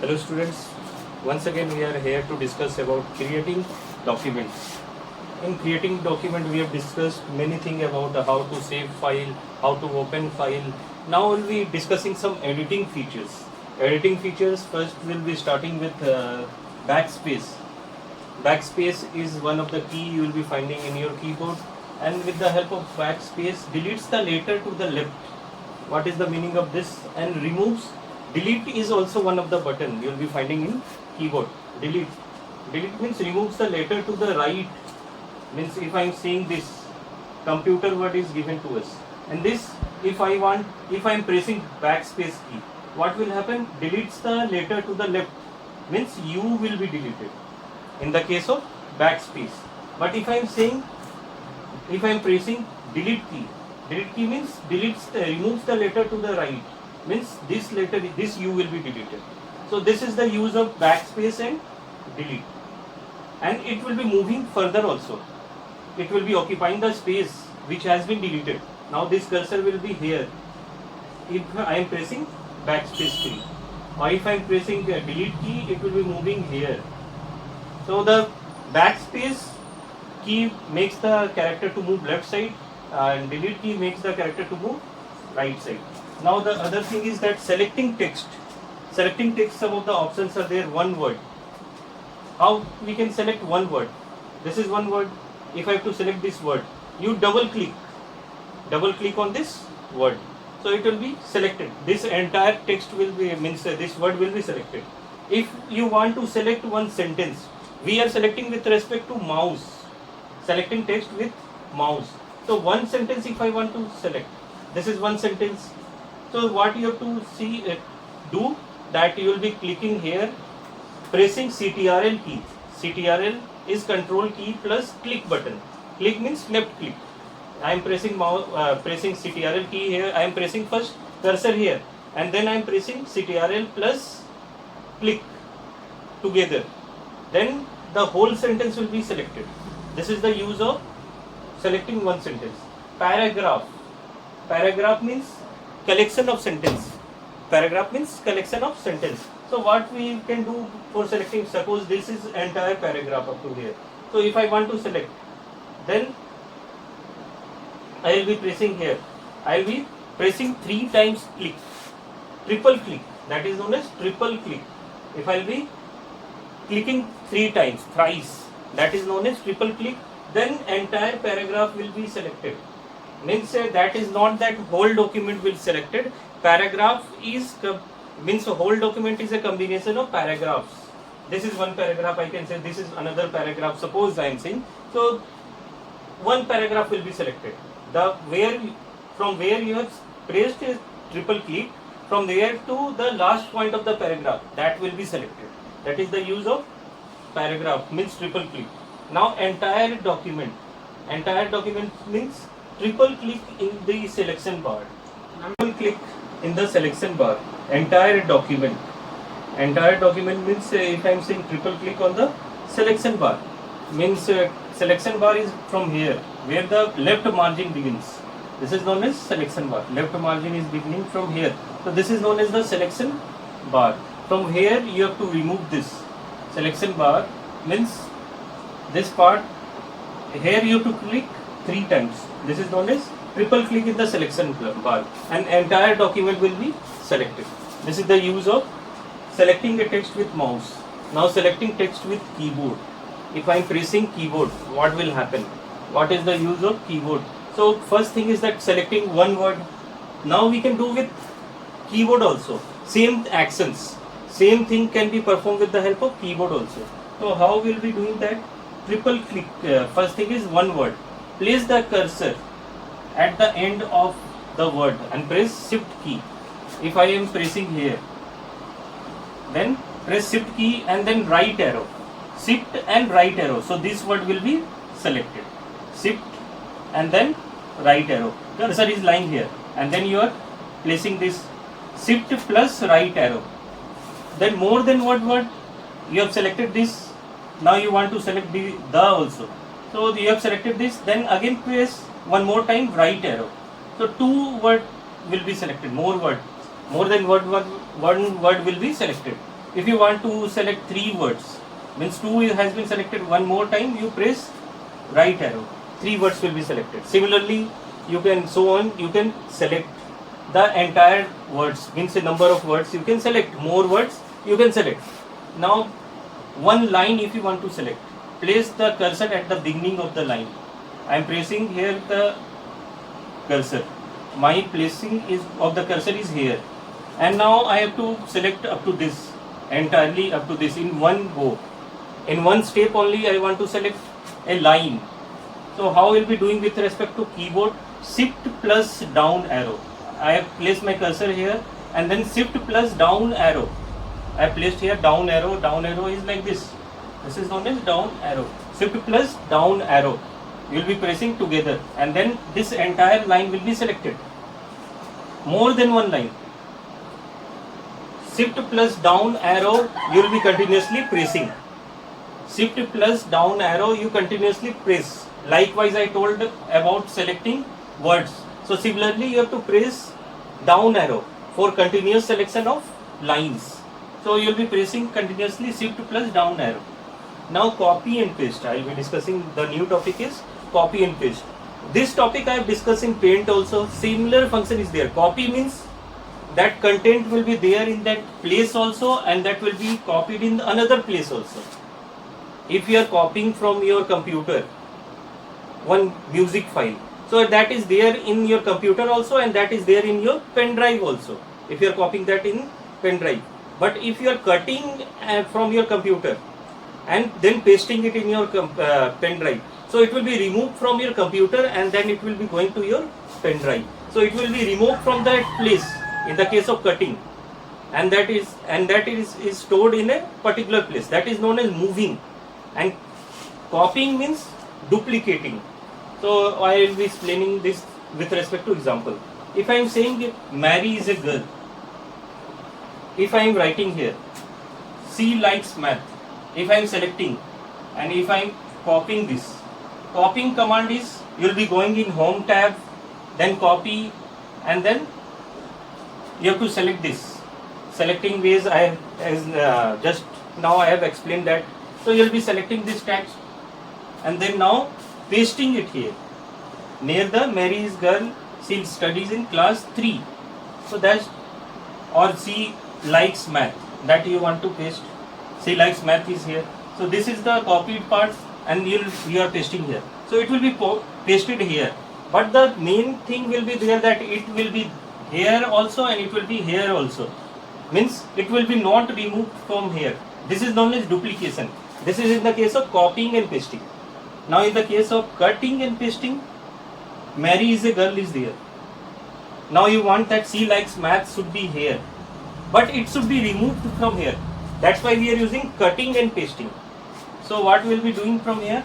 Hello students, once again we are here to discuss about creating documents. In creating document we have discussed many things about how to save file, how to open file. Now we'll be discussing some editing features. Editing features, first we'll be starting with backspace. Backspace is one of the key you will be finding in your keyboard, and with the help of backspace deletes the letter to the left. What is the meaning of this? And removes. Delete is also one of the button you will be finding in keyboard. Delete means removes the letter to the right. Means if I am seeing this computer word is given to us, and this if I am pressing backspace key, what will happen? Deletes the letter to the left, means U will be deleted in the case of backspace. But if I am pressing delete key means removes the letter to the right, means this U will be deleted. So this is the use of backspace and delete, and it will be moving further also. It will be occupying the space which has been deleted. Now this cursor will be here if I am pressing backspace key, or if I am pressing the delete key, it will be moving here. So the backspace key makes the character to move left side, and delete key makes the character to move right side. Now the other thing is that selecting text. Some of the options are there. One word. How we can select one word? This is one word. If I have to select this word, you double click on this word, so it will be selected. This entire text will be, means this word will be selected. If you want to select one sentence, we are selecting with respect to mouse, selecting text with mouse. So one sentence if I want to select, this is one sentence. So what you have to do that you will be clicking here, pressing CTRL key. CTRL is control key plus click button. Click means left click. I am pressing pressing CTRL key here. I am pressing first cursor here, and then I am pressing CTRL plus click together. Then the whole sentence will be selected. This is the use of selecting one sentence. Paragraph means collection of sentence. Paragraph means collection of sentence. So what we can do for selecting, suppose this is entire paragraph up to here. So if I want to select, then I will be pressing here. I will be pressing 3 times click. Triple click. That is known as triple click. If I will be clicking 3 times, thrice, that is known as triple click, then entire paragraph will be selected. Means that is not that whole document will selected. Paragraph is means the whole document is a combination of paragraphs. This is one paragraph, I can say this is another paragraph, suppose I am saying. So one paragraph will be selected. From where you have pressed a triple click, from there to the last point of the paragraph, that will be selected. That is the use of paragraph, means triple click. Now entire document means triple click in the selection bar. Triple click in the selection bar. Entire document means if I am saying triple click on the selection bar, means selection bar is from here where the left margin begins. This is known as selection bar. Left margin is beginning from here. So this is known as the selection bar. From here you have to remove this selection bar, means this part here you have to click 3 times. This is known as triple click in the selection bar, and entire document will be selected. This is the use of selecting a text with mouse. Now selecting text with keyboard. If I am pressing keyboard, what will happen? What is the use of keyboard? So first thing is that selecting one word. Now we can do with keyboard also. Same actions, same thing can be performed with the help of keyboard also. So how will be doing that? Triple click. First thing is one word. Place the cursor at the end of the word and press shift key. If I am pressing here, then press shift key and then right arrow. Shift and right arrow. So this word will be selected. Shift and then right arrow. Cursor is lying here, and then you are placing this shift plus right arrow. Then more than what word you have selected this. Now you want to select the also. So you have selected this. Then again press one more time right arrow. So 2 words will be selected. More than one word will be selected. If you want to select 3 words, means 2 has been selected, one more time you press right arrow, 3 words will be selected. Similarly, you can so on, you can select the entire words, means a number of words you can select, more words you can select. Now one line if you want to select, place the cursor at the beginning of the line. I am pressing here the cursor, my placing is of the cursor is here, and now I have to select up to this, entirely up to this in one go. In one step only I want to select a line. So how will be doing with respect to keyboard? Shift plus down arrow. I have placed my cursor here and then shift plus down arrow. I have placed here down arrow. Down arrow is like this. This is known as down arrow. Shift plus down arrow. You will be pressing together and then this entire line will be selected. More than one line. Shift plus down arrow you will be continuously pressing. Shift plus down arrow you continuously press. Likewise I told about selecting words. So similarly you have to press down arrow for continuous selection of lines. So you will be pressing continuously shift plus down arrow. Now copy and paste. I will be discussing, the new topic is copy and paste. This topic I have discussed in Paint also. Similar function is there. Copy means that content will be there in that place also and that will be copied in another place also. If you are copying from your computer one music file, so that is there in your computer also and that is there in your pen drive also, if you are copying that in pen drive. But if you are cutting from your computer and then pasting it in your pen drive, so it will be removed from your computer and then it will be going to your pen drive. So it will be removed from that place in the case of cutting, and that is stored in a particular place, that is known as moving. And copying means duplicating. So I will be explaining this with respect to example. If I am saying Mary is a girl, if I am writing here she likes math, if I am selecting and if I am copying this, copying command is you will be going in home tab, then copy, and then you have to select this. Selecting ways I have just now I have explained that. So you will be selecting this text and then now pasting it here near the Mary is girl, she studies in class 3. So that's, or she likes math, that you want to paste. She likes math is here. So this is the copied part and you are pasting here. So it will be pasted here. But the main thing will be there that it will be here also and it will be here also. Means it will be not removed from here. This is known as duplication. This is in the case of copying and pasting. Now in the case of cutting and pasting, Mary is a girl is there. Now you want that she likes math should be here, but it should be removed from here. That's why we are using cutting and pasting. So what we will be doing from here?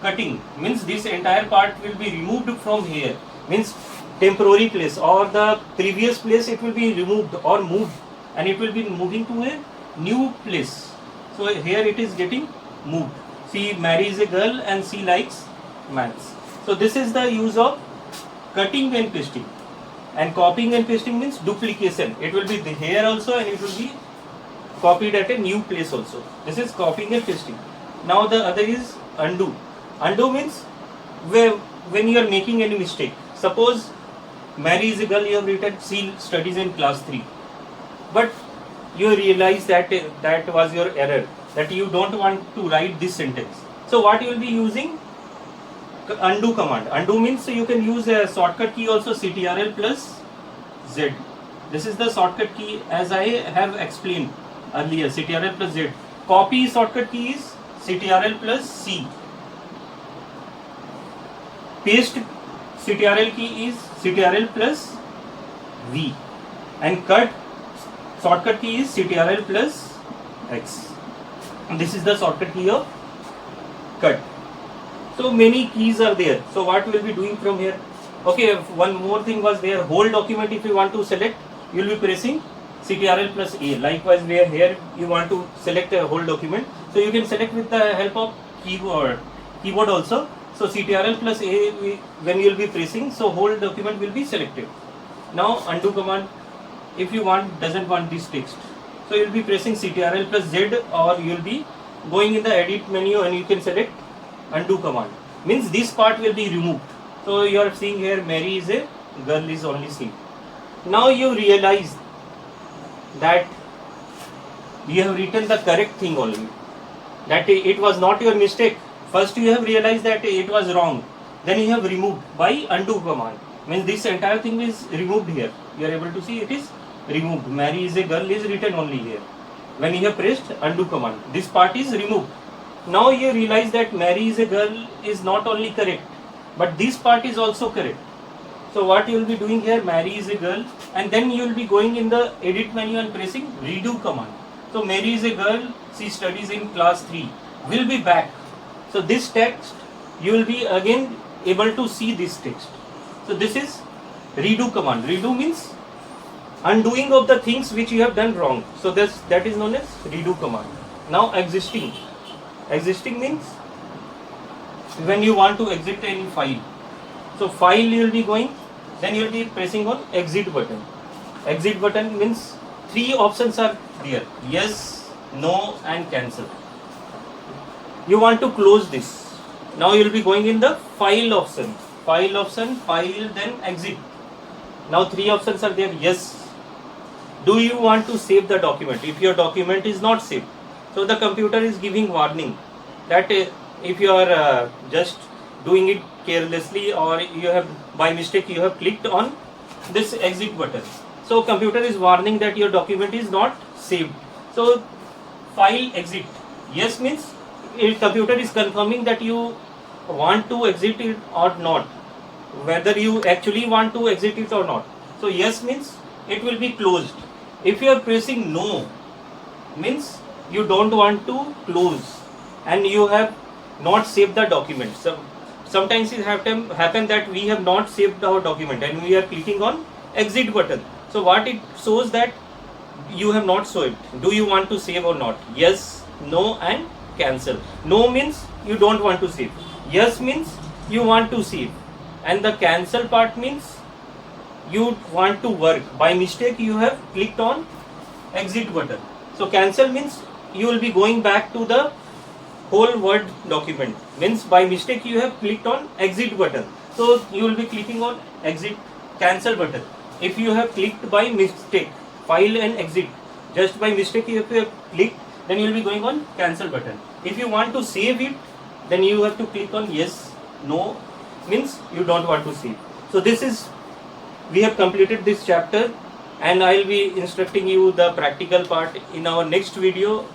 Cutting means this entire part will be removed from here. Means temporary place or the previous place it will be removed or moved and it will be moving to a new place. So here it is getting moved. She marries a girl and she likes maths. So this is the use of cutting and pasting. And copying and pasting means duplication. It will be here also and it will be copied at a new place also. This is copying and pasting. Now the other is undo. Undo means when you are making any mistake. Suppose Mary is a girl, you have written she studies in class 3. But you realize that that was your error, that you don't want to write this sentence. So what you will be using? Undo command. Undo means you can use a shortcut key also, CTRL plus Z. This is the shortcut key as I have explained earlier, CTRL plus Z. Copy shortcut key is CTRL plus C. Paste CTRL key is CTRL plus V. And cut shortcut key is CTRL plus X. And this is the shortcut key of cut. So many keys are there. So what we will be doing from here? Okay, one more thing was there. Whole document if you want to select, you will be pressing CTRL plus A. Likewise, where here you want to select a whole document, so you can select with the help of keyboard also. So CTRL plus A when you will be pressing, so whole document will be selected. Now undo command. If you doesn't want this text, So you'll be pressing Ctrl plus Z, or you'll be going in the edit menu and you can select undo command. Means this part will be removed. So you are seeing here Mary is a girl is only seen. Now you realize that you have written the correct thing only. That it was not your mistake. First you have realized that it was wrong. Then you have removed by undo command. Means this entire thing is removed here. You are able to see it is removed. Mary is a girl is written only here. When you have pressed undo command, this part is removed. Now you realize that Mary is a girl is not only correct, but this part is also correct. So what you will be doing here, Mary is a girl, and then you will be going in the edit menu and pressing redo command. So Mary is a girl, she studies in class 3, will be back. So this text, you will be again able to see this text. So this is redo command. Redo means undoing of the things which you have done wrong. So that is known as redo command. Now existing. Existing means when you want to exit any file. So file you will be going, then you will be pressing on exit button. Exit button means 3 options are there: yes, no and cancel. You want to close this. Now you will be going in the file option. File option, file, then exit. Now 3 options are there: yes. Do you want to save the document? If your document is not saved, so the computer is giving warning that if you are just doing it carelessly, or you have by mistake you have clicked on this exit button, so computer is warning that your document is not saved. So file exit, yes means computer is confirming that you want to exit it or not, whether you actually want to exit it or not. So yes means it will be closed. If you are pressing no, means you don't want to close and you have not saved the document. So sometimes it happen that we have not saved our document and we are clicking on exit button. So what it shows that you have not saved. Do you want to save or not? Yes, no and cancel. No means you don't want to save. Yes means you want to save. And the cancel part means you want to work. By mistake you have clicked on exit button. So cancel means you will be going back to the whole Word document. Means by mistake you have clicked on exit button. So you will be clicking on exit cancel button. If you have clicked by mistake file and exit, just by mistake you have clicked, then you will be going on cancel button. If you want to save it, then you have to click on yes, no means you don't want to save. So this is, we have completed this chapter, and I will be instructing you the practical part in our next video.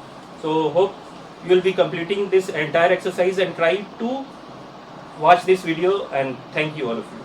So hope you will be completing this entire exercise and try to watch this video, and thank you all of you.